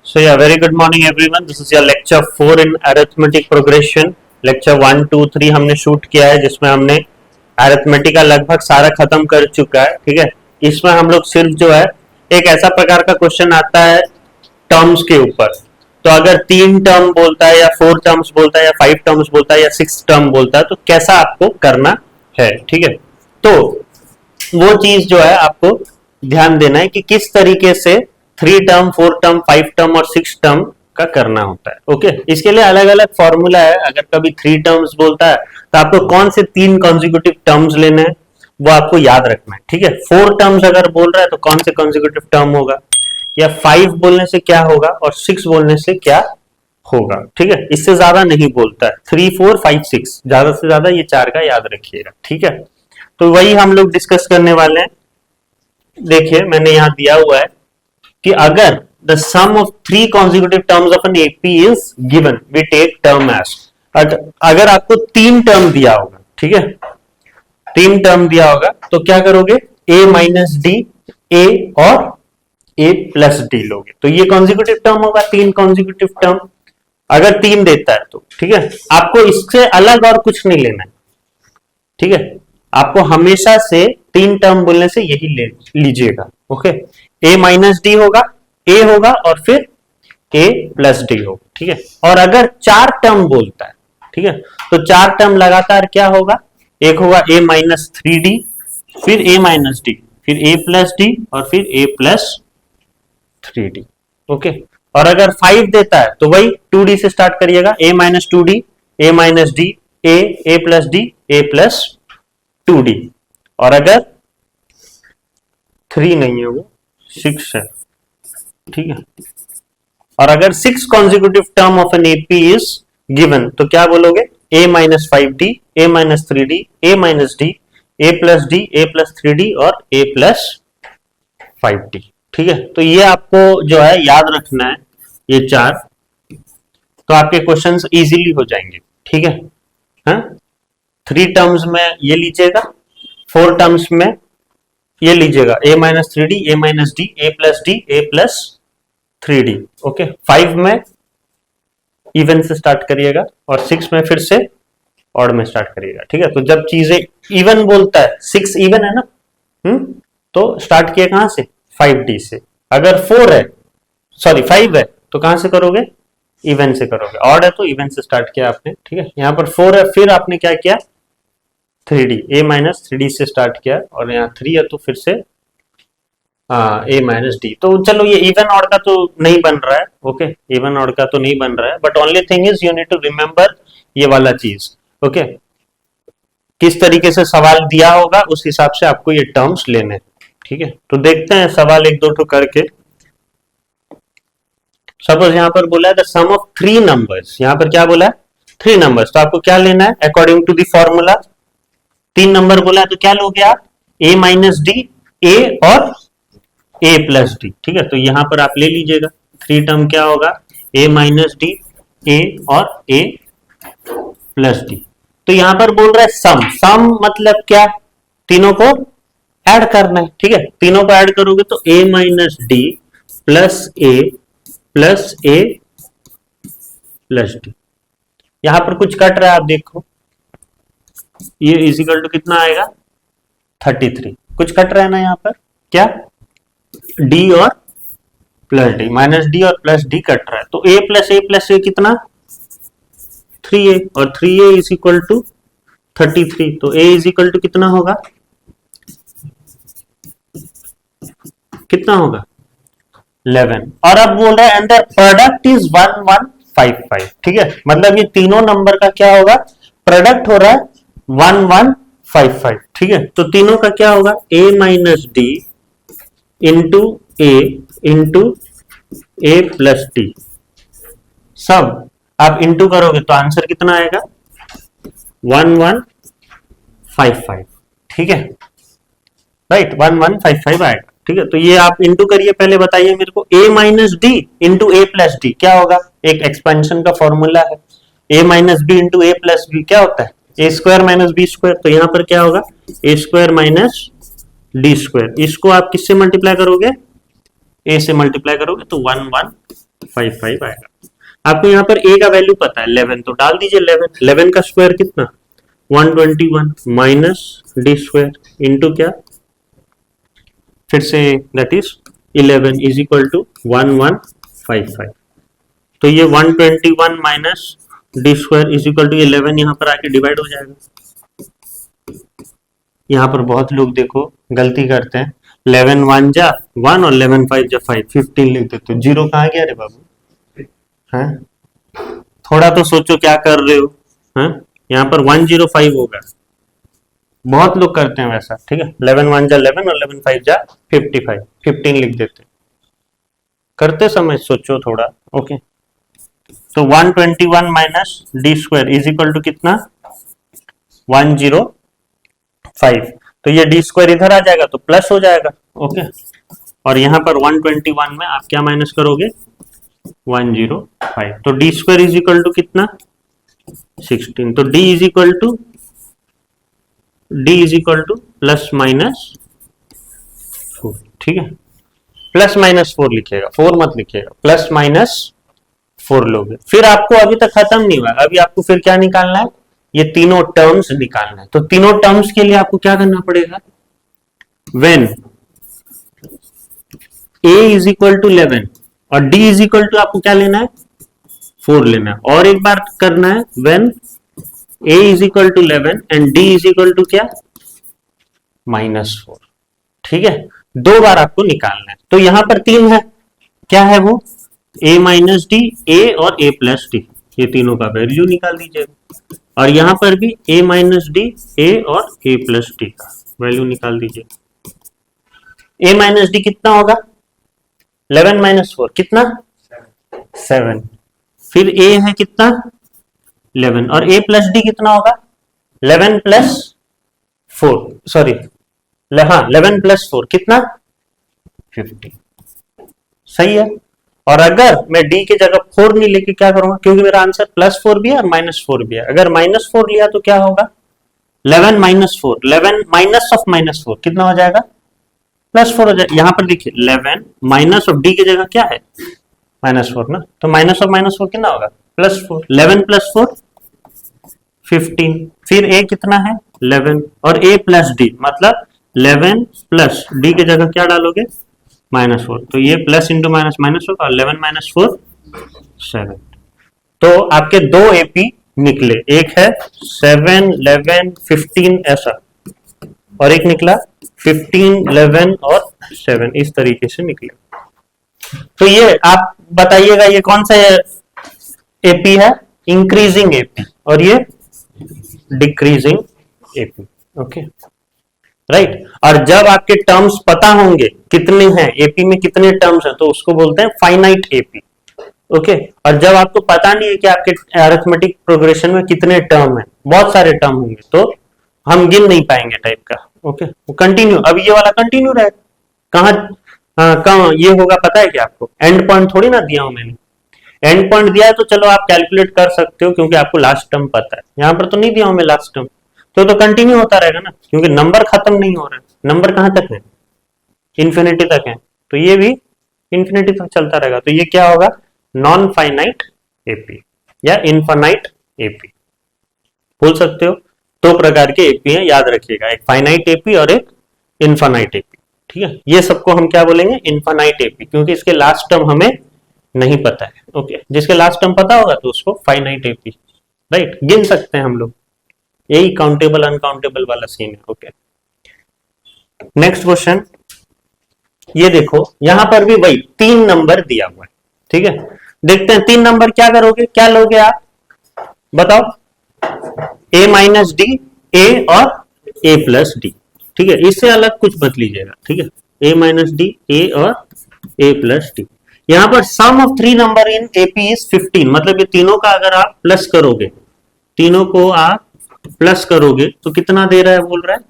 So yeah, very good morning everyone. This is your lecture 4 in arithmetic progression. Lecture 1, 2, 3 हमने shoot किया है जिसमें हमने arithmetic का लगभग सारा खत्म कर चुका है. ठीक है, इसमें हम लोग सिर्फ जो है एक ऐसा प्रकार का क्वेश्चन आता है टर्म्स के ऊपर. तो अगर 3 टर्म बोलता है या 4 टर्म्स बोलता है या 5 टर्म्स बोलता है या 6 टर्म बोलता है तो कैसा आपको करना है. ठीक है, तो वो चीज जो है आपको ध्यान देना है कि किस तरीके से 3 टर्म, 4 टर्म, 5 टर्म और 6 टर्म का करना होता है. ओके, इसके लिए अलग अलग फॉर्मूला है. अगर कभी 3 टर्म्स बोलता है तो आपको कौन से 3 कॉन्जिक्यूटिव टर्म्स लेने हैं वो आपको याद रखना है. ठीक है, 4 टर्म्स अगर बोल रहा है तो कौन से कॉन्जिक्यूटिव टर्म होगा, या 5 बोलने से क्या होगा और 6 बोलने से क्या होगा. ठीक है, इससे ज्यादा नहीं बोलता है. 3, 4, 5, 6 ज्यादा से ज्यादा ये 4 का याद रखिएगा. ठीक है, तो वही हम लोग डिस्कस करने वाले हैं. देखिए मैंने यहां दिया हुआ है कि अगर the sum of 3 consecutive terms of an AP is given, we take term as. अगर आपको 3 टर्म दिया होगा, ठीक है, 3 टर्म दिया होगा तो क्या करोगे, a माइनस डी, a और a प्लस डी लोगे. तो ये कॉन्जिक्यूटिव टर्म होगा, 3 कॉन्जिक्यूटिव टर्म अगर 3 देता है तो. ठीक है, आपको इससे अलग और कुछ नहीं लेना है. ठीक है, आपको हमेशा से 3 टर्म बोलने से यही ले लीजिएगा. ओके, a माइनस डी होगा, a होगा और फिर a प्लस डी होगा. ठीक है, और अगर 4 टर्म बोलता है, ठीक है, तो 4 टर्म लगातार क्या होगा, एक होगा a माइनस 3d, फिर a माइनस डी, फिर a प्लस डी और फिर a प्लस 3d. ओके, और अगर 5 देता है तो वही 2d से स्टार्ट करिएगा, a minus 2d, a minus D, a plus D, a plus 2d. और अगर 3 नहीं है वो 6 है. ठीक है, और अगर 6 consecutive term of an AP is given तो क्या बोलोगे, a minus 5d, a minus 3d, a minus D, a plus D, a plus 3d और a प्लस 5d. ठीक है, तो ये आपको जो है याद रखना है ये 4, तो आपके क्वेश्चंस इजीली हो जाएंगे. ठीक है, हाँ, 3 टर्म्स में ये लीजिएगा, 4 टर्म्स में ये लीजिएगा, a minus 3d, a minus D, a plus D, a plus 3d. Okay, 5 में इवन से स्टार्ट करिएगा और 6 में फिर से ऑड में स्टार्ट करिएगा. ठीक है, तो जब चीजें इवन बोलता है, 6 इवन है ना, तो स्टार्ट किया कहां से, 5d से. अगर 4 है, सॉरी 5 है तो कहां से करोगे, इवन से करोगे. ऑड है तो इवन से स्टार्ट किया आपने. ठीक है, यहां पर 4 है, फिर आपने क्या किया, 3d, a माइनस 3d से स्टार्ट किया, और यहाँ 3 है तो फिर से a माइनस डी. तो चलो ये इवन ऑड का तो नहीं बन रहा है. ओके, इवन ऑड का तो नहीं बन रहा है, but only thing is you need to remember ये वाला चीज. ओके, किस तरीके से सवाल दिया होगा उस हिसाब से आपको ये टर्म्स लेने. ठीक है, तो देखते हैं सवाल एक दो ठो करके. सपोज यहाँ पर बोला है द सम ऑफ 3 नंबर्स. यहाँ पर क्या बोला है, 3 नंबर्स. तो आपको क्या लेना है, according to the formula 3 number बोला है तो क्या लोगे आप, a माइनस डी, a और a प्लस डी. ठीक है, तो यहां पर आप ले लीजिएगा. 3 टर्म क्या होगा, a माइनस डी, a और a प्लस डी. तो यहां पर बोल रहा है सम. सम मतलब क्या, तीनों को ऐड करना है. ठीक है, तीनों को ऐड करोगे तो a minus d plus a plus a plus d. यहां पर कुछ कट रहा है, आप देखो, ये इजिकल टू कितना आएगा, 33. कुछ कट रहा है ना यहाँ पर, क्या, d और प्लस डी, माइनस डी और प्लस डी कट रहा है. तो a प्लस a कितना, 3a, और 3a इज इक्वल टू 33. तो a इज इक्वल टू कितना होगा, कितना होगा, 11. और अब बोल रहा है एंड द प्रोडक्ट इज 1155. ठीक है, मतलब ये तीनों नंबर का क्या होगा, प्रोडक्ट हो रहा है 1155. ठीक है, तो तीनों का क्या होगा, a minus D into A plus D. सब आप इंटू करोगे तो आंसर कितना आएगा, 1155. ठीक है, राइट, 1155 आएगा. ठीक है, तो ये आप इंटू करिए. पहले बताइए मेरे को, a minus D into A plus D क्या होगा, एक एक्सपेंशन का फॉर्मूला है. a minus B into A plus B क्या होता है, A square minus B square. तो यहां पर क्या होगा, A square minus D square. इसको आप किससे मल्टीप्लाई करोगे, ए से मल्टीप्लाई करोगे तो 1155 55 आएगा। आपको यहाँ पर a का वैल्यू पता है 11, तो डाल दीजिए 11। 11 का स्क्वायर कितना 121 माइनस डी स्क्वायर इंटू क्या, फिर से that is 11 is equal to 1155। तो ये 121 minus D square is equal to 11 यहाँ पर आके डिवाइड हो जाएगा। यहाँ पर बहुत लोग देखो गलती करते हैं, 11 1 जा 1 और 11 5 जा 5, 15 लिख देते हो। जीरो कहाँ गया रे बाबू, हैं? थोड़ा तो सोचो क्या कर रहे हो, हैं? यहाँ पर 105 होगा, बहुत लोग करते हैं वैसा, ठीक है। 11 1 जा 11 और 11 5 जा 55, 15 लिख देते हैं। करते समय सोचो थोड़ा, ओके। तो 121 minus D square is equal to कितना 105। तो ये डी स्क्वायर इधर आ जाएगा तो प्लस हो जाएगा, ओके। और यहाँ पर 121 में आप क्या माइनस करोगे 105। तो D square is equal to कितना 16। तो D is equal to plus minus 4, ठीक है। प्लस माइनस 4 लिखिएगा, 4 मत लिखिएगा, प्लस माइनस 4 लोगे। फिर आपको अभी तक खत्म नहीं हुआ, अभी आपको फिर क्या निकालना है, ये तीनों टर्म्स निकालना है। तो तीनों टर्म्स के लिए आपको क्या करना पड़ेगा, when a is equal to 11 और d इज इक्वल टू आपको क्या लेना है 4 लेना है। और एक बार करना है when a is equal to 11 and d is equal to क्या -4, ठीक है। 2 बार आपको निकालना है। तो यहां पर 3 है, क्या है वो a माइनस डी, a और a प्लस डी, ये तीनों का वैल्यू निकाल दीजिएगा। और यहां पर भी a माइनस डी, a और a प्लस डी का वैल्यू निकाल दीजिए। a माइनस डी कितना होगा 11 माइनस 4 कितना 7, फिर a है कितना 11 और a प्लस डी कितना होगा 11 प्लस 4, सॉरी हाँ 11 प्लस 4 कितना 50, सही है। और अगर मैं d की जगह 4 नहीं लेके क्या करूंगा, क्योंकि मेरा आंसर +4 भी है और -4 भी है, अगर -4 लिया तो क्या होगा 11 माइनस 4, 11 माइनस ऑफ -4 कितना हो जाएगा +4 हो जाएगा। यहां पर देखिए 11 माइनस ऑफ d की जगह क्या है -4 ना, तो माइनस ऑफ -4 कितना होगा +4, 11 प्लस 4 15, फिर a कितना है 11 और a प्लस डी मतलब 11 प्लस डी की जगह क्या डालोगे -4, तो ये प्लस इंटू माइनस माइनस होगा, 11 माइनस 4 7। तो आपके 2 एपी निकले, एक है 7 11 15 ऐसा, और एक निकला 15 11 और 7, इस तरीके से निकले। तो ये आप बताइएगा ये कौन सा एपी है, इंक्रीजिंग एपी, और ये डिक्रीजिंग एपी, ओके राइट। और जब आपके टर्म्स पता होंगे कितने हैं एपी में, कितने टर्म्स हैं, तो उसको बोलते हैं फाइनाइट एपी, ओके। और जब आपको पता नहीं है कि आपके अरिथमेटिक प्रोग्रेशन में कितने टर्म है, बहुत सारे टर्म होंगे, तो हम गिन नहीं पाएंगे टाइप का, ओके। कंटिन्यू, अब ये वाला कंटिन्यू रहेगा, कहाँ ये होगा पता है क्या आपको, एंड पॉइंट थोड़ी ना दिया हूं मैंने, एंड पॉइंट दिया है तो चलो आप कैलकुलेट कर सकते हो क्योंकि आपको लास्ट टर्म पता है, यहां पर तो नहीं दिया हूं मैं लास्ट टर्म, तो कंटिन्यू होता रहेगा ना, क्योंकि नंबर खत्म नहीं हो रहा है, नंबर कहां तक है इन्फिनिटी तक है, तो ये भी इन्फिनिटी तक चलता रहेगा। तो ये क्या होगा नॉन फाइनाइट एपी या इनफाइनाइट एपी बोल सकते हो। 2 प्रकार के एपी हैं, याद रखिएगा, एक फाइनाइट एपी और एक इनफाइनाइट एपी, ठीक है। ये सबको हम क्या बोलेंगे इनफाइनाइट एपी, क्योंकि इसके लास्ट टर्म हमें नहीं पता है, ओके। जिसके लास्ट टर्म पता होगा तो उसको फाइनाइट एपी राइट गिन सकते हैं हम लोग, यही काउंटेबल अनकाउंटेबल वाला सीन है, ओके। नेक्स्ट क्वेश्चन, ये देखो यहां पर भी वही 3 नंबर दिया हुआ है, ठीक है। देखते हैं 3 नंबर क्या करोगे, क्या लोगे आप बताओ, a माइनस डी, a और a प्लस डी, ठीक है, इससे अलग कुछ मत लीजिएगा, ठीक है। a माइनस डी, a और a प्लस डी। यहां पर sum of 3 number in AP is 15, मतलब ये तीनों का अगर आप प्लस करोगे, तीनों को आप प्लस करोगे तो कितना दे रहा है, बोल रहा है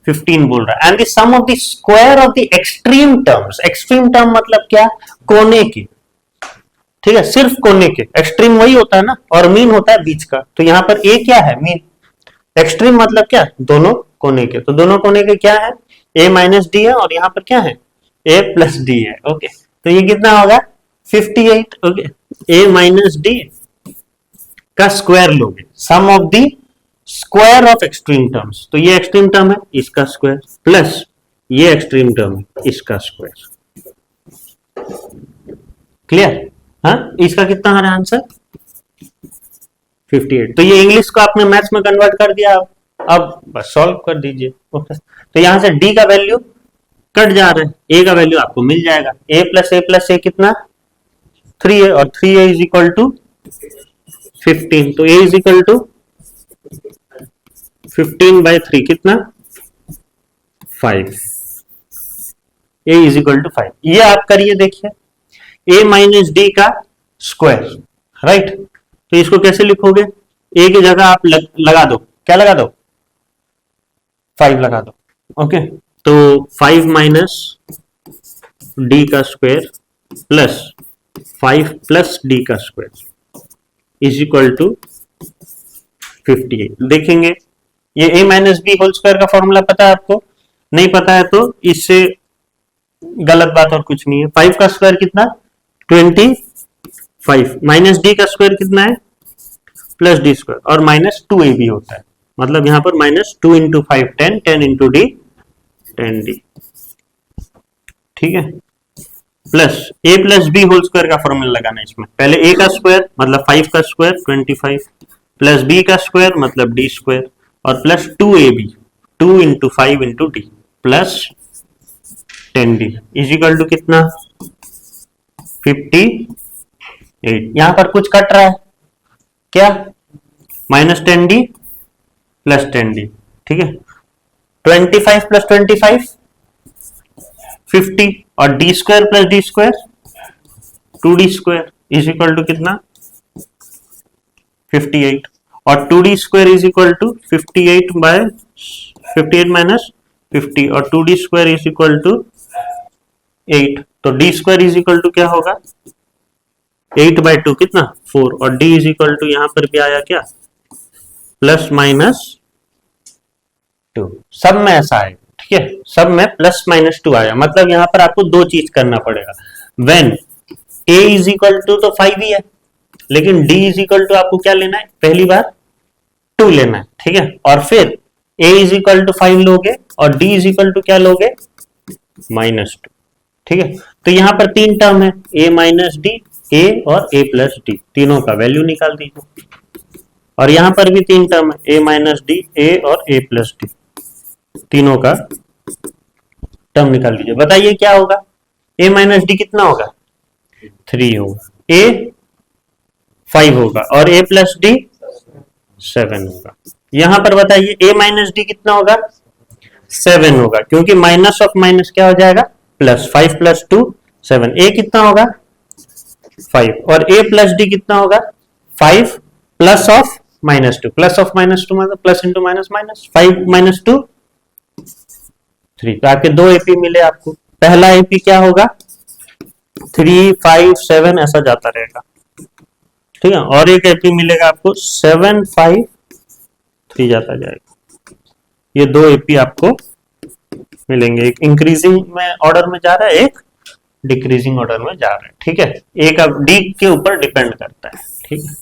15 बोल रहा है। And the sum of the square of the extreme terms, extreme term मतलब क्या, कोने की, ठीक है, सिर्फ कोने के, एक्सट्रीम वही होता है ना, और मीन होता है बीच का, तो यहां पर ए क्या है मीन, एक्सट्रीम मतलब क्या दोनों कोने के, तो दोनों कोने के क्या है a माइनस डी है और यहां पर क्या है a प्लस डी है, ओके। तो ये कितना होगा 58। ओके, a माइनस डी का स्क्वायर लोगे, sum of the square of extreme terms, तो ये एक्सट्रीम टर्म है इसका स्क्वायर प्लस ये एक्सट्रीम टर्म है इसका स्क्वायर। क्लियर? हाँ, इसका कितना आ रहा है आंसर? 58। तो ये इंग्लिश को आपने मैथ्स में कन्वर्ट कर दिया, अब बस सॉल्व कर दीजिए। ओके, तो यहां से डी का वैल्यू कट जा रहा है, ए का वैल्यू आपको मिल जाएगा। प्लस ए कितना? 3 है, और 3a इज इक्वल टू 15, तो a इज इक्वल टू 15/3 कितना? 5। a is equal to 5। ये आप करिए, देखिए a माइनस डी का स्क्वायर, राइट। तो इसको कैसे लिखोगे? a की जगह आप लगा दो, क्या लगा दो? 5 लगा दो। ओके, तो 5 माइनस डी का स्क्वायर प्लस 5 प्लस डी का स्क्वायर इज इक्वल टू 58। देखेंगे ये a minus B whole square का फॉर्मूला पता है आपको? नहीं पता है तो इससे गलत बात और कुछ नहीं है। 5 का स्क्वायर कितना? 25 माइनस डी का स्क्वायर कितना है? प्लस डी स्क्वायर, और माइनस 2a भी होता है, मतलब यहां पर minus 2 into 5 10, 10 into D 10d। ठीक है, plus a plus B whole square का फॉर्मूला लगाना है इसमें। पहले a का स्क्वायर मतलब 5 का स्क्वायर 25 प्लस b का स्क्वायर मतलब d स्क्वायर, और plus 2ab 2 into 5 into D plus 10d is equal to कितना? 58। यहां पर कुछ कट रहा है क्या? Minus 10d plus 10d। ठीक है, 25 प्लस 25 50, और D square plus D square 2d square is equal to कितना? 58, और 2d square is equal to 58 minus 50, और 2d square is equal to 8, तो d square is equal to क्या होगा? 8/2 कितना? 4, और d इज इक्वल टू यहां पर भी आया क्या? Plus minus 2। सब में ऐसा है, ठीक है, सब में प्लस माइनस 2 आया, मतलब यहां पर आपको दो चीज करना पड़ेगा। When a is equal to तो 5 ही है, लेकिन d इज इक्वल टू आपको क्या लेना है? पहली बार 2 लेना है, ठीक है, और फिर a इज इक्वल टू 5 लोगे और d इज इक्वल टू क्या लोगे? -2। ठीक है, तो यहां पर 3 टर्म है, a माइनस डी, a और a प्लस डी, तीनों का वैल्यू निकाल दीजिए। और यहां पर भी 3 टर्म है, a माइनस डी, a और a प्लस डी, तीनों का टर्म निकाल दीजिए। बताइए क्या होगा? a माइनस डी कितना होगा? 3 होगा, a 5 होगा, और a प्लस डी 7 होगा। यहां पर बताइए a माइनस डी कितना होगा? 7 होगा, क्योंकि माइनस ऑफ माइनस क्या हो जाएगा? प्लस। 5 प्लस 2 7। a कितना होगा? 5, और a प्लस डी कितना होगा? 5 प्लस ऑफ -2, प्लस ऑफ -2 मतलब plus into minus minus, 5 minus 2 3, तो आपके 2 एपी मिले आपको। पहला एपी क्या होगा? 3 5 7 ऐसा जाता रहेगा, ठीक है, और एक एपी मिलेगा आपको 7 5 3 जाता जाएगा। ये 2 एपी आपको मिलेंगे, एक इंक्रीजिंग में ऑर्डर में जा रहा है, एक डिक्रीजिंग ऑर्डर में जा रहा है। ठीक है, एक अब डी के ऊपर डिपेंड करता है। ठीक है,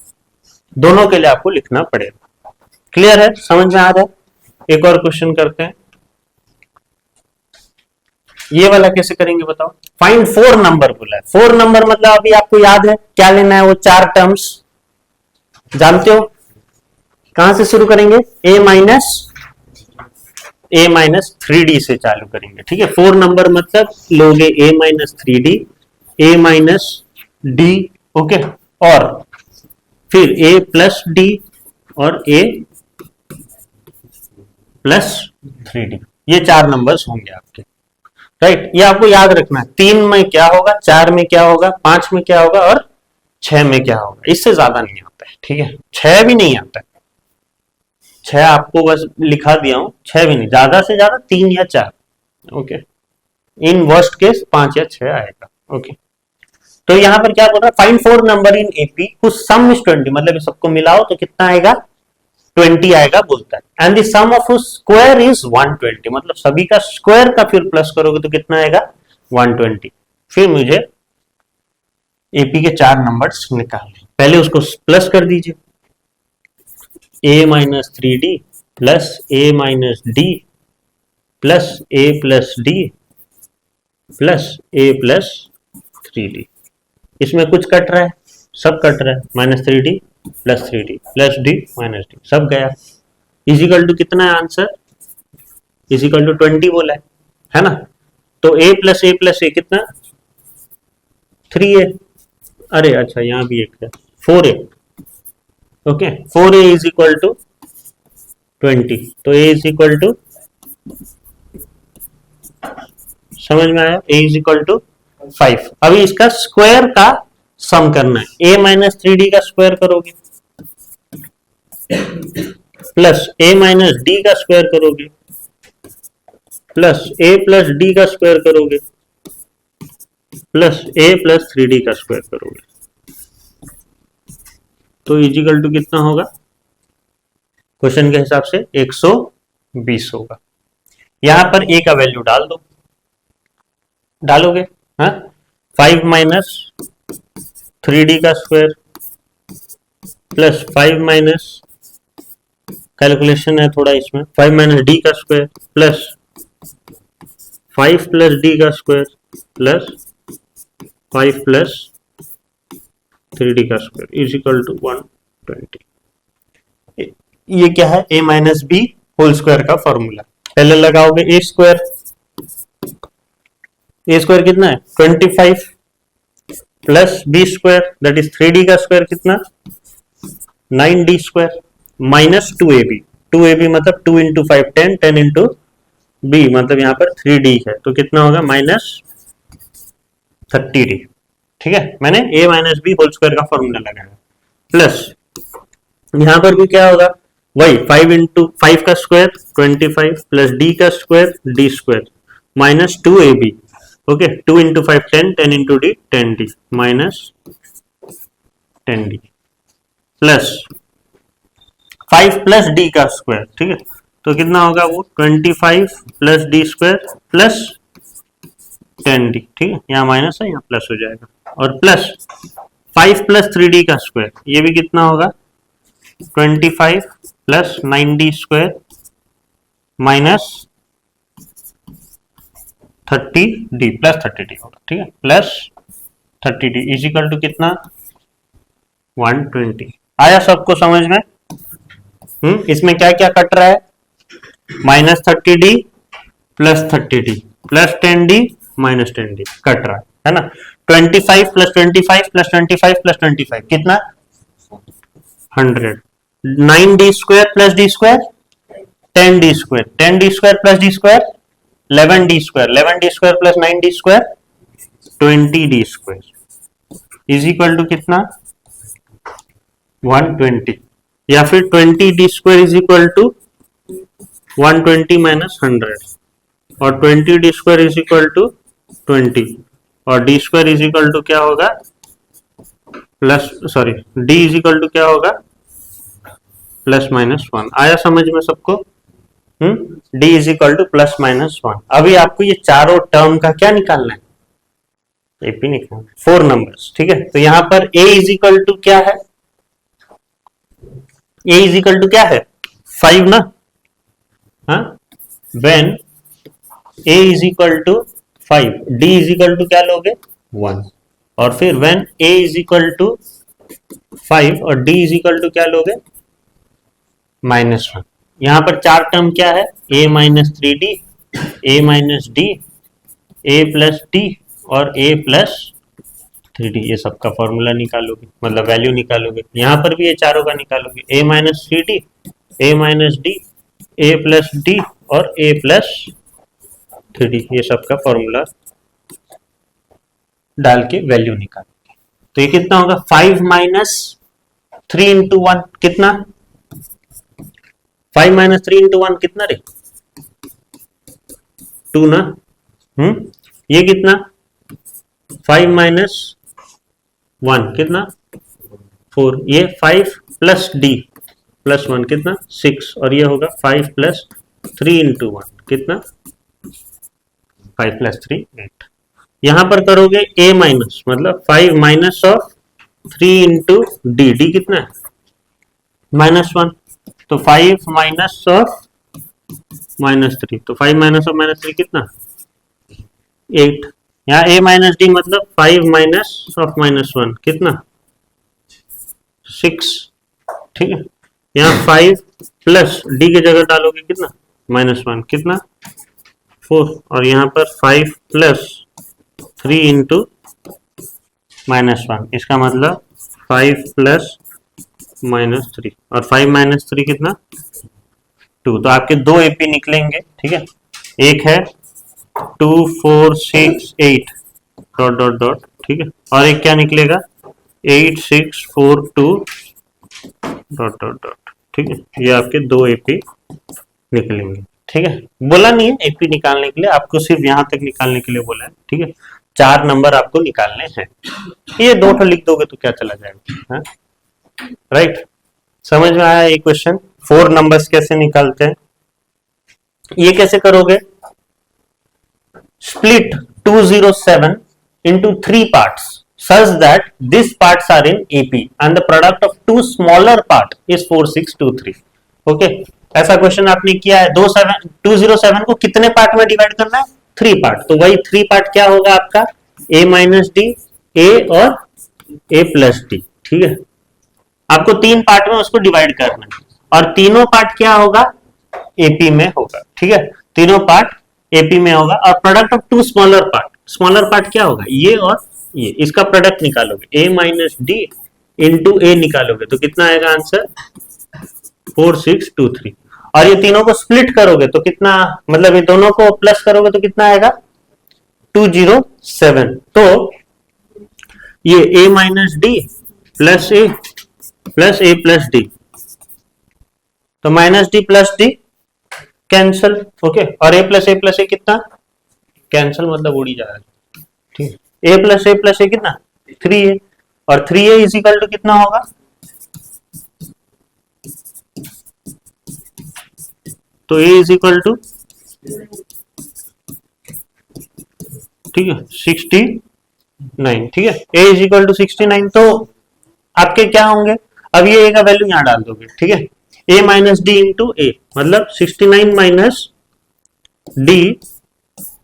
दोनों के लिए आपको लिखना पड़ेगा। क्लियर है? समझ में आ रहा है? एक और क्वेश्चन करते हैं। ये वाला कैसे करेंगे बताओ? फाइंड 4 नंबर बोला है। 4 नंबर मतलब अभी आपको याद है क्या लेना है? वो 4 टर्म्स जानते हो? कहां से शुरू करेंगे? a माइनस 3d से चालू करेंगे। ठीक है, 4 नंबर मतलब लोगे a minus 3d, a minus d, okay, और फिर a प्लस d और a प्लस 3d, ये 4 नंबर्स होंगे आपके। राइट, ये आपको याद रखना है। 3 में क्या होगा, 4 में क्या होगा, 5 में क्या होगा और 6 में क्या होगा। इससे ज्यादा नहीं आता है। ठीक है, 6 भी नहीं आता है, 6 आपको बस लिखा दिया हूं, 6 भी नहीं, ज्यादा से ज्यादा 3 या 4। ओके, इन वर्स्ट केस 5 या 6 आएगा। ओके, तो यहां पर क्या बोल रहा है? Find 4 number in AP whose sum is 20, मतलब ये सबको मिलाओ तो कितना आएगा? 20 आएगा बोलता है। And the sum of whose square is 120, मतलब सभी का स्क्वायर का फिर प्लस करोगे तो कितना आएगा? 120। फिर मुझे एपी के 4 नंबर्स निकालने, पहले उसको प्लस कर दीजिए, a minus 3d plus a minus d plus a plus D plus a plus 3d। इसमें कुछ कट रहा है, सब कट रहा है, minus 3d plus 3d plus d minus D सब गया। इजिकल टू कितना है आंसर, इजिकल टू 20 बोला है ना। तो a प्लस ए कितना 3a, अरे अच्छा यहाँ भी एक है 4a, okay 4a is equal to 20, तो a इज इक्वल टू, समझ में आया, a इज इक्वल टू 5। अभी इसका स्क्वायर का सम करना है, a माइनस 3d का स्क्वायर करोगे प्लस a माइनस डी का स्क्वायर करोगे प्लस a प्लस डी का स्क्वायर करोगे प्लस a प्लस 3d का स्क्वायर करोगे, तो इजिकल टू कितना होगा, क्वेश्चन के हिसाब से 120 होगा। यहां पर a का वैल्यू डाल दो, डालोगे हाँ, 5 माइनस 3d का स्क्वायर प्लस 5 माइनस, कैलकुलेशन है थोड़ा इसमें, 5 माइनस डी का स्क्वायर प्लस 5 प्लस डी का स्क्वायर प्लस 5 प्लस 3d का स्क्वायर इज इक्वल टू 120। ये क्या है, a minus B whole square का फॉर्मूला। पहले लगाओगे a स्क्वायर कितना है 25 plus B square that is 3d का स्क्वायर कितना 9d स्क्वायर माइनस 2ab मतलब 2 इंटू 5 10, 10 इंटू बी मतलब यहाँ पर 3d है, तो कितना होगा माइनस 30d। ठीक है, मैंने a minus B whole square का फॉर्मूला लगाया, प्लस यहाँ पर भी क्या होगा वही 5 इंटू 5 का स्क्वायर 25 प्लस d का square d square minus 2ab, okay 2 into 5 10, 10 into D 10d minus 10d plus 5 plus D का स्क्वायर, ठीक है, तो कितना होगा वो 25 plus D square plus 10d, ठीक है, यहाँ माइनस है यहाँ प्लस हो जाएगा, और प्लस 5 प्लस 3d का स्क्वायर, ये भी कितना होगा 25 plus 9d square minus 30d plus 30d होगा, ठीक है, plus 30d is equal to कितना 120। आया सबको समझ में? इसमें क्या क्या कट रहा है, minus 30d plus 30d plus 10d minus 10d cut रहा है ना। 25 प्लस 25 प्लस 25 प्लस 25 कितना 100, 9d square plus d square 10d square, 10d square plus d square 11d square, 11d square plus 9d square 20d square is equal to कितना 120, या फिर 20d square is equal to 120 minus 100, और 20d square is equal to 20, और d square is equal to क्या होगा plus, sorry d is equal to क्या होगा plus minus 1। आया समझ में सबको? d is equal to plus minus 1। अभी आपको ये चारों टर्म का क्या निकालना है, एपी निकालना, 4 नंबर्स, ठीक है। तो यहां पर a इज इक्वल टू क्या है, a इज इक्वल टू क्या है 5 ना, हाँ, when a is equal to 5, d is equal to क्या लोगे 1, और फिर when a is equal to 5 और d इज इक्वल टू क्या लोगे -1। यहां पर 4 टर्म क्या है, a minus 3d, a minus D, a plus D और a प्लस 3d, ये सबका फॉर्मूला निकालोगे, मतलब वैल्यू निकालोगे। यहां पर भी ये चारों का निकालोगे, a minus 3d, a minus D, a plus D और a प्लस 3d, ये सबका फॉर्मूला डाल के वैल्यू निकालोगे। तो ये कितना होगा 5 माइनस 3 इंटू 1 कितना, 5 माइनस 3 इंटू 1 कितना रे 2 ना, ये कितना 5 माइनस 1 कितना 4, ये 5 प्लस डी प्लस 1 कितना 6, और ये होगा 5 प्लस 3 इंटू 1 कितना 5 प्लस 3 8। यहां पर करोगे a माइनस, मतलब 5 minus of 3 into D, D कितना है -1, तो 5 माइनस ऑफ -3, तो 5 माइनस ऑफ -3 कितना 8। यहाँ a माइनस डी मतलब 5 माइनस ऑफ -1 कितना 6, ठीक है। यहाँ 5 प्लस डी की जगह डालोगे कितना -1 कितना 4, और यहाँ पर 5 प्लस 3 इंटू -1, इसका मतलब 5 प्लस -3, और 5 माइनस 3 कितना 2, तो आपके दो एपी निकलेंगे, ठीक है। एक है 2 4 6 8 डॉट डॉट डॉट, ठीक है, और एक क्या निकलेगा 8 6 4 2 डॉट डॉट डॉट, ठीक है। ये आपके दो एपी निकलेंगे, ठीक है। बोला नहीं है एपी निकालने के लिए, आपको सिर्फ यहां तक निकालने के लिए बोला है, ठीक है। 4 नंबर आपको निकालने हैं, ये 2 तो लिख दोगे तो क्या चला जाएगा, राइट। समझ में आया ये क्वेश्चन। 4 नंबर्स कैसे निकालते हैं, ये कैसे करोगे, split 207 into 3 parts such that these parts are in AP and the product of two smaller part is 4623, okay। ऐसा क्वेश्चन आपने किया है। 207 को कितने पार्ट में डिवाइड करना है 3 पार्ट, तो वही 3 पार्ट क्या होगा आपका a माइनस डी, a और a प्लस डी, ठीक है। आपको 3 पार्ट में उसको डिवाइड करना है और तीनों पार्ट क्या होगा AP में होगा, ठीक है। तीनों पार्ट एपी में होगा और product of 2 smaller part, smaller part क्या होगा ये और ये, इसका प्रोडक्ट निकालोगे a माइनस डी इंटू ए निकालोगे तो कितना आएगा आंसर 4623, और ये तीनों को स्प्लिट करोगे तो कितना, मतलब ये दोनों को प्लस करोगे तो कितना आएगा 207, तो ये a minus d plus a plus d, तो minus d plus d cancel, okay, और a प्लस ए कितना कैंसल, मतलब उड़ी जा रहा है, ठीक है। a प्लस ए कितना 3a, और 3a इज इक्वल टू कितना होगा, तो a इज इक्वल टू, ठीक है 69, ठीक है, a इज इक्वल टू 69, तो आपके क्या होंगे, अब ये a का वैल्यू यहां डाल दोगे, ठीक है। a minus D into A, मतलब 69 minus D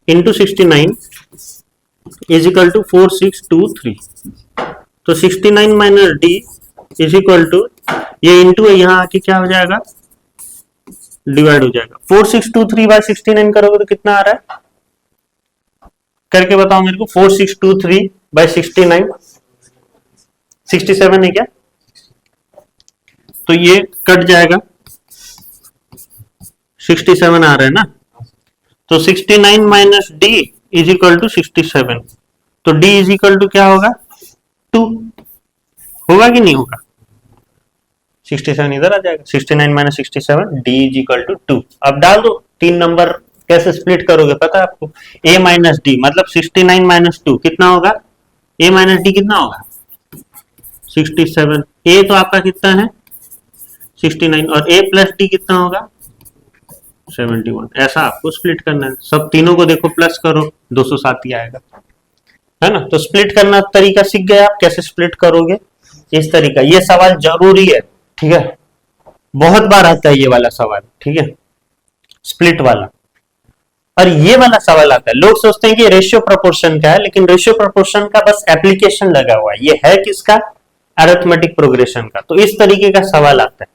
into 69 is equal to 4623, तो 69 minus D is equal to, ये इंटू है यहाँ आके क्या हो जाएगा डिवाइड हो जाएगा, 4623 बाय 69 करोगे तो कितना आ रहा है, करके बताओ मेरे को। 4623 बाय 69 67 है क्या, तो ये कट जाएगा, 67 आ रहा है ना, तो 69 minus D is equal to 67, तो d इज इक्वल टू क्या होगा 2, होगा कि नहीं होगा, 67 इधर आ जाएगा, 69 minus 67 d is equal to 2। अब डाल दो 3 नंबर, कैसे स्प्लिट करोगे पता है आपको, a माइनस डी मतलब 69 माइनस 2 कितना होगा, a माइनस डी कितना होगा 67, a तो आपका कितना है 69, और a प्लस डी कितना होगा 71, ऐसा आपको स्प्लिट करना है। सब तीनों को देखो प्लस करो 207 ही आएगा, है ना। तो स्प्लिट करना तरीका सीख गए आप, कैसे स्प्लिट करोगे इस तरीका। ये सवाल जरूरी है, ठीक है, बहुत बार आता है ये वाला सवाल, ठीक है, स्प्लिट वाला। और ये वाला सवाल आता है, लोग सोचते हैं कि रेशियो प्रोपोर्शन का है, लेकिन रेशियो प्रोपोर्शन का बस एप्लीकेशन लगा हुआ है, ये है किसका अरिथमेटिक प्रोग्रेशन का। तो इस तरीके का सवाल आता है,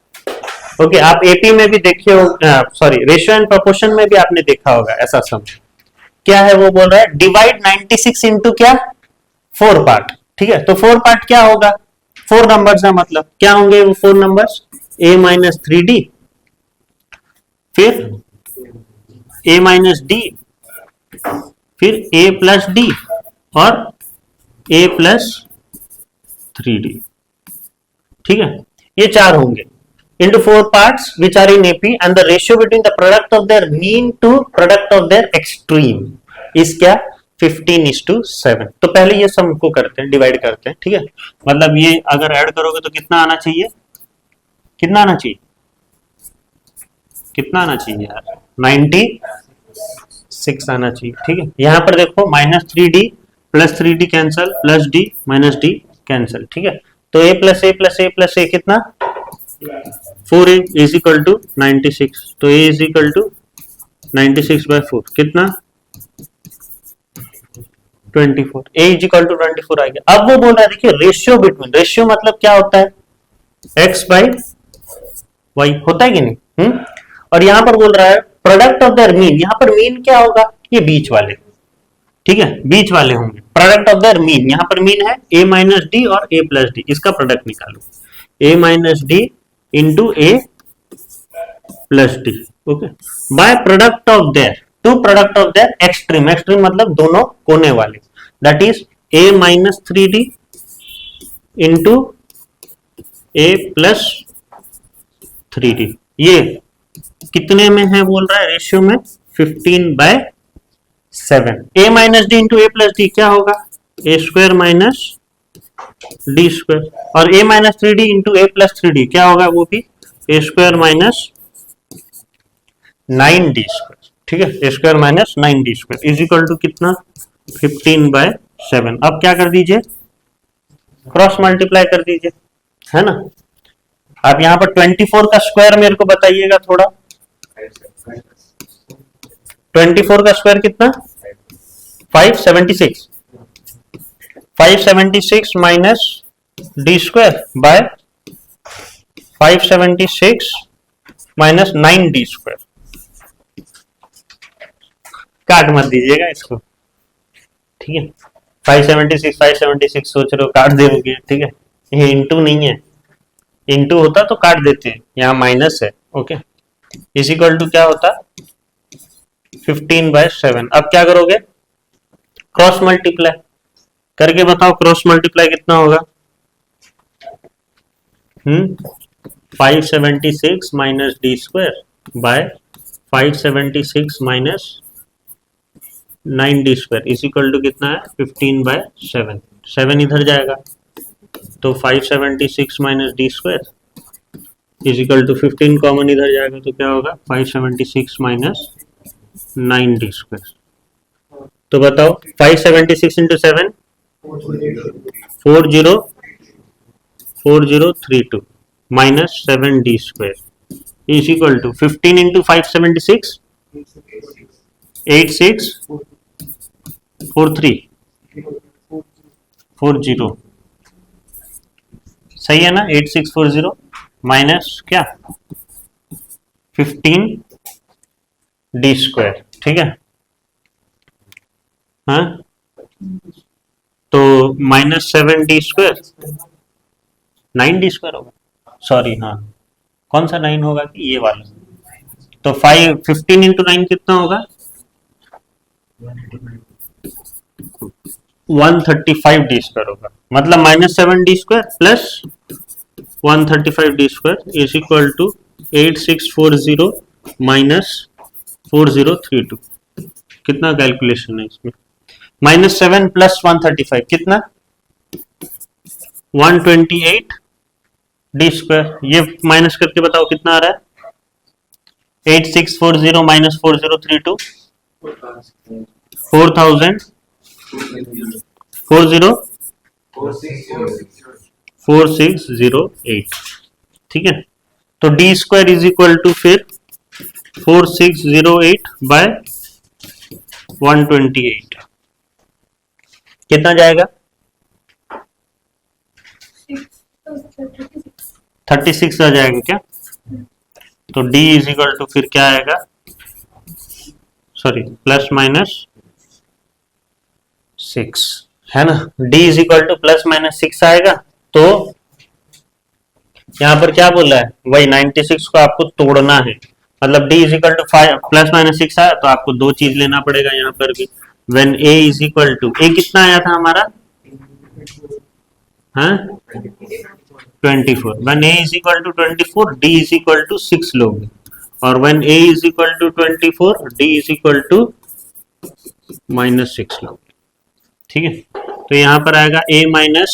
ओके। आप एपी में भी देखे हो, सॉरी रेशियो एंड प्रोपोर्शन में भी आपने देखा होगा ऐसा सम। क्या है वो बोल रहा है डिवाइड 96 इंटू क्या 4 पार्ट, ठीक है। तो 4 पार्ट क्या होगा, 4 नंबर्स का मतलब क्या होंगे वो 4 नंबर्स, a माइनस 3d, फिर a माइनस डी, फिर a प्लस डी और a प्लस 3d, ठीक है। ये 4 होंगे into 4 parts which are in AP and the ratio between the product of their mean to product of their extreme is क्या 15:7। तो पहले ये सम को करते हैं, डिवाइड करते हैं, ठीक है। मतलब ये अगर ऐड करोगे तो कितना आना चाहिए, कितना आना चाहिए, कितना आना चाहिए यार 96 आना चाहिए, ठीक है। यहाँ पर देखो -3d plus 3d cancel, plus d minus d cancel, ठीक है। तो a plus a plus a plus a कितना 4a इज इक्वल टू 96। तो a इज इक्वल टू 96/4 कितना 24। a इज इक्वल टू 24 आ गया। अब वो बोल रहा है देखिए रेशियो बिटवीन, रेशियो मतलब क्या होता है x बाई y होता है कि नहीं। और यहां पर बोल रहा है प्रोडक्ट ऑफ देयर मीन, यहां पर मीन क्या होगा ये बीच वाले, ठीक है बीच वाले होंगे। प्रोडक्ट ऑफ देयर मीन, यहां पर मीन है a माइनस डी और a प्लस डी, इसका प्रोडक्ट निकालो a minus D into a plus D, okay by product of their, to product of their extreme, extreme मतलब दोनों कोने वाले, that is a minus 3d into a plus 3d। ये कितने में है बोल रहा है रेशियो में 15/7। a minus D into A plus D क्या होगा a square minus D square, और a minus 3d into A plus 3d क्या होगा वो भी a square minus 9d square, ठीक है a square minus 9d square is equal to कितना 15/7। अब क्या कर दीजिए क्रॉस मल्टीप्लाई कर दीजिए, है ना। आप यहाँ पर 24 का स्क्वायर मेरे को बताइएगा थोड़ा, 24 का स्क्वायर कितना 576, 576 minus D square by 576 minus 9d square, काट मत दीजिएगा इसको, ठीक है 576 सोच रहे हो काट दोगे, ठीक है ये इंटू नहीं है, इंटू होता तो काट देते हैं, यहाँ माइनस है, ओके इज इक्वल टू क्या होता 15/7। अब क्या करोगे क्रॉस मल्टीप्लाई करके बताओ, क्रॉस मल्टीप्लाई कितना होगा 576 minus D square by 576 minus 9d square is equal to कितना है 15/7, 7 इधर जाएगा तो 576 minus D square is equal to 15 common इधर जाएगा तो क्या होगा 576 माइनस 9d स्क्वायर। तो बताओ 576 into 7 4032 minus 7d square is equal to 15 into 576 864340 सही है ना 8640 माइनस क्या 15d स्क्वायर, ठीक है हाँ तो minus 7d square 9d square होगा, सॉरी हाँ कौन सा 9 होगा कि ये वाला, तो 15 इंटू 9 कितना होगा 135d स्क्वायर होगा, मतलब minus 7d square plus 135d square is equal to 8640 minus 4032। कितना कैलकुलेशन है इसमें माइनस 7 प्लस 135 कितना 128d स्क्वायर, ये माइनस करके बताओ कितना आ रहा है 8640 माइनस 4032 4608, ठीक है तो D square is equal to फिर 4608 बाय 128 कितना जाएगा 36 आ जाएगा क्या, तो डी इज इक्वल टू फिर क्या आएगा सॉरी प्लस माइनस 6 है ना, d is equal to plus minus 6 आएगा। तो यहां पर क्या बोला है वही 96 को आपको तोड़ना है, मतलब d is equal to plus minus 6 आया तो आपको दो चीज लेना पड़ेगा यहाँ पर भी, when a is equal to a कितना आया था हमारा हाँ 24, when a is equal to 24 d is equal to 6 लोगे, और when a is equal to 24 d is equal to minus 6 लोगे, ठीक है तो यहां पर आएगा a minus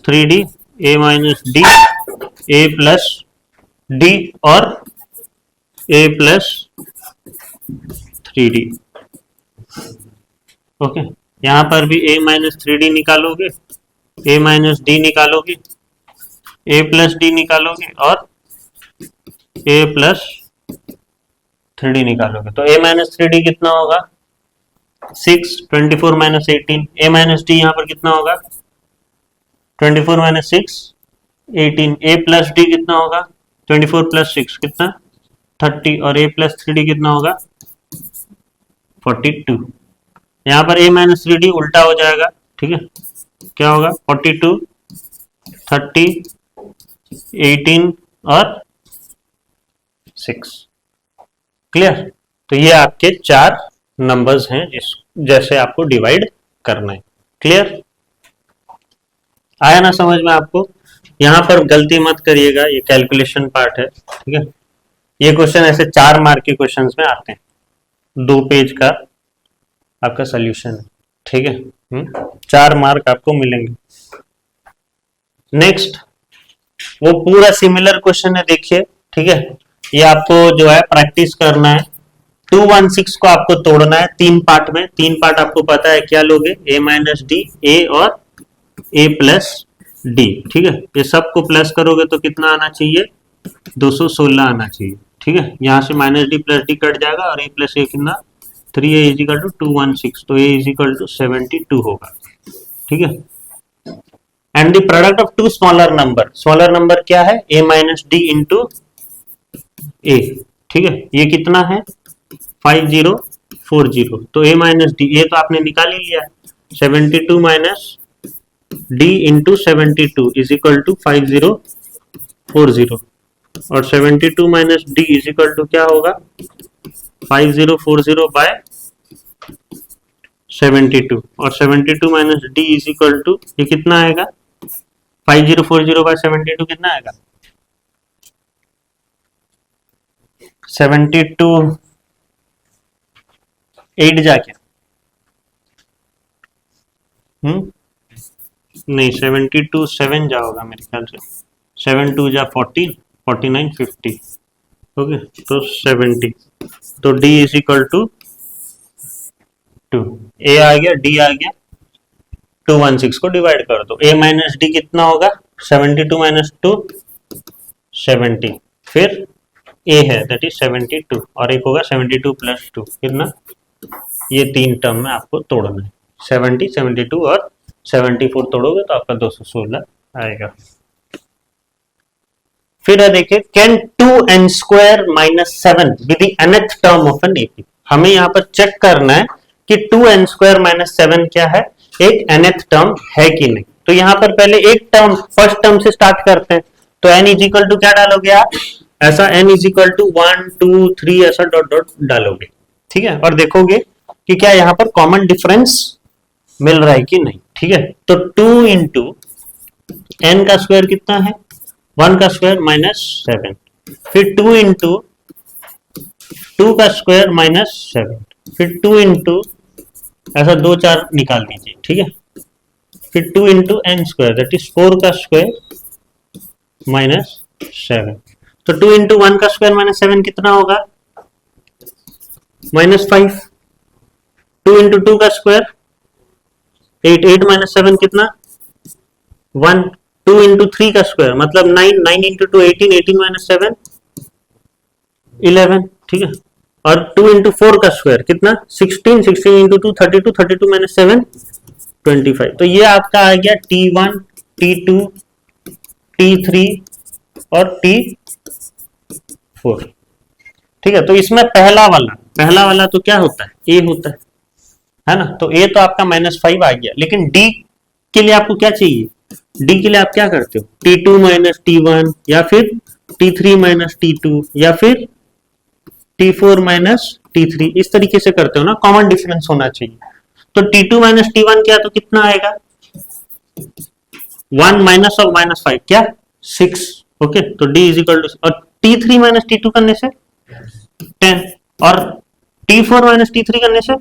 3d a minus d a plus d और a प्लस 3d, ओके यहाँ पर भी a माइनस 3d निकालोगे, a माइनस डी निकालोगे, a प्लस डी निकालोगे और a प्लस 3d निकालोगे। तो a माइनस 3d कितना होगा 6, 24 माइनस 18, a माइनस डी यहाँ पर कितना होगा 24 माइनस 6 18, a प्लस डी कितना होगा 24 प्लस 6 कितना 30 और a प्लस 3d कितना होगा 42। यहाँ पर a माइनस 3d उल्टा हो जाएगा, ठीक है, क्या होगा 42 30 18 और 6। क्लियर। तो ये आपके 4 नंबर्स हैं जिस जैसे आपको डिवाइड करना है। क्लियर, आया ना समझ में आपको? यहाँ पर गलती मत करिएगा, ये कैलकुलेशन पार्ट है, ठीक है। ये क्वेश्चन ऐसे 4 मार्क के क्वेश्चंस में आते हैं, 2 पेज का आपका सोल्यूशन है, ठीक है। 4 मार्क आपको मिलेंगे। नेक्स्ट, वो पूरा सिमिलर क्वेश्चन है, देखिए, ठीक है। ये आपको जो है प्रैक्टिस करना है। 216 को आपको तोड़ना है 3 पार्ट में। 3 पार्ट आपको पता है, क्या लोगे, a माइनस डी, ए और a प्लस डी, ठीक है। ये सबको प्लस करोगे तो कितना आना चाहिए 216 आना चाहिए, ठीक है। यहाँ से minus d plus D cut जाएगा और a प्लस ए कितना 3a इज इक्वल टू 216, तो a इज इक्वल टू 72 होगा, ठीक है। And the product of 2 smaller number क्या है a माइनस डी इंटू ए, ठीक है। ये कितना है 5040, तो a माइनस डी, ये तो आपने निकाल ही लिया, 72 minus d into 72 is equal to 5040 और 72 minus d is equal to क्या होगा 5040 बाय 72 और 72 minus d is equal to ये कितना आएगा 5040 बाय 72 कितना आएगा 72 8 जा क्या नहीं 72 7 जाओगा मेरे ख्याल से, 7 2 जा 14 49 50, ओके। तो 70, तो d is equal to 2, a आ गया, d आ गया, 216 को डिवाइड कर दो। a माइनस डी कितना होगा 72 माइनस 2 70, फिर a है दैट इज 72 और एक होगा 72 प्लस 2 कितना, ये 3 टर्म में आपको तोड़ना है, 70 72 और 74 तोड़ोगे तो आपका 216 आएगा। फिर है देखिए, can 2n square minus 7 with the nth term of an AP. हमें यहाँ पर चेक करना है कि 2n स्क्वायर माइनस 7 क्या है, एक nth टर्म है कि नहीं। तो यहाँ पर पहले एक टर्म फर्स्ट टर्म से स्टार्ट करते हैं, तो n इज इक्वल टू क्या डालोगे आप, ऐसा n इज इक्वल टू 1 2 3 ऐसा डॉट डॉट डालोगे, ठीक है, और देखोगे कि क्या यहाँ पर कॉमन डिफरेंस मिल रहा है कि नहीं, ठीक है। तो 2 इंटू n का स्क्वायर कितना है 1 का स्क्वायर माइनस 7, फिर 2 इंटू 2 का स्क्वायर माइनस 7, फिर 2 इंटू ऐसा 2 4 निकाल दीजिए, ठीक है, फिर 2 into n square that is 4 का स्क्वायर माइनस 7। तो 2 इंटू 1 का स्क्वायर माइनस 7 कितना होगा माइनस 5, 2 इंटू 2 का स्क्वायर 8, 8 माइनस 7 कितना 1, 2 इंटू 3 का स्क्वायर मतलब 9, 9 इंटू 2 18, 18 माइनस 7 11, ठीक है, और 2 इंटू 4 का स्क्वायर कितना 16, 16 इंटू 2 32, 32 माइनस 7 25। तो ये आपका आ गया T1 T2 T3 और T4, ठीक है। तो इसमें पहला वाला तो क्या होता है a होता है ना, तो a तो आपका -5 आ गया, लेकिन d के लिए आपको क्या चाहिए, d के लिए आप क्या करते हो T2 माइनस T1 या फिर T3 माइनस T2 या फिर T4 माइनस T3, इस तरीके से करते हो ना, कॉमन डिफरेंस होना चाहिए। तो T2 माइनस T1 क्या, तो कितना आएगा 1 माइनस ऑफ -5 क्या 6, ओके। तो d इज इक्वल टू, और T3 माइनस T2 करने से 10 और T4 माइनस T3 करने से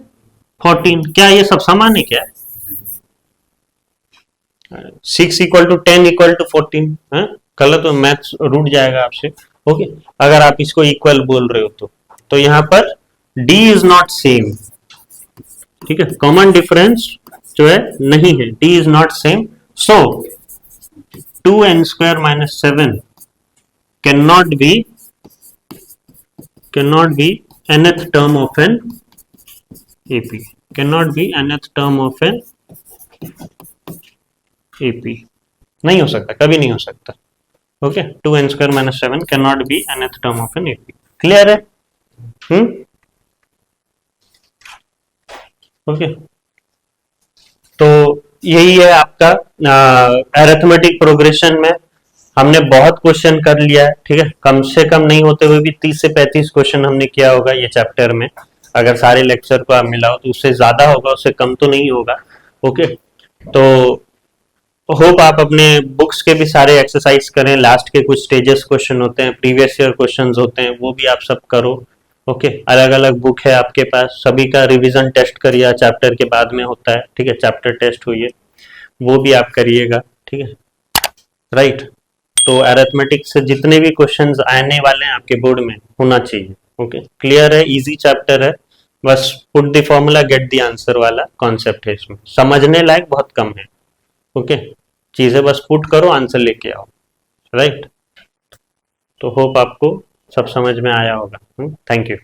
14, क्या ये सब समान है क्या 6 इक्वल टू 10 इक्वल टू 14, गलत तो मैथ्स रूट जाएगा आपसे, ओके, अगर आप इसको इक्वल बोल रहे हो तो यहाँ पर d इज नॉट सेम, ठीक है, कॉमन डिफरेंस जो है नहीं है, D is not same, so 2n² - 7 cannot be nth term of an AP, cannot be nth term of an AP, नहीं हो सकता, कभी नहीं हो सकता। Okay, 2n² - 7 cannot be nth term of an AP, clear है? ओके, तो यही है आपका अरिथमेटिक प्रोग्रेशन में हमने बहुत क्वेश्चन कर लिया है, ठीक है, कम से कम नहीं होते हुए भी 30 से 35 क्वेश्चन हमने किया होगा ये चैप्टर में। अगर सारे लेक्चर को आप मिलाओ तो उससे ज्यादा होगा, उससे कम तो नहीं होगा। ओके, तो होप आप अपने बुक्स के भी सारे एक्सरसाइज करें, लास्ट के कुछ स्टेजेस क्वेश्चन होते हैं, प्रीवियस ईयर क्वेश्चंस होते हैं, वो भी आप सब करो। ओके, अलग अलग बुक है आपके पास, सभी का रिवीजन टेस्ट करिए, चैप्टर के बाद में होता है, ठीक है, चैप्टर टेस्ट हुई है, वो भी आप करिएगा, ठीक है, राइट। तो अरिथमेटिक से जितने भी क्वेश्चंस आने वाले हैं आपके बोर्ड में होना चाहिए। ओके, क्लियर है, इजी चैप्टर है, बस put the formula get the answer वाला कॉन्सेप्ट है, इसमें समझने लायक बहुत कम है। ओके, चीजें बस पुट करो, आंसर लेके आओ, राइट। तो होप आपको सब समझ में आया होगा। Thank you.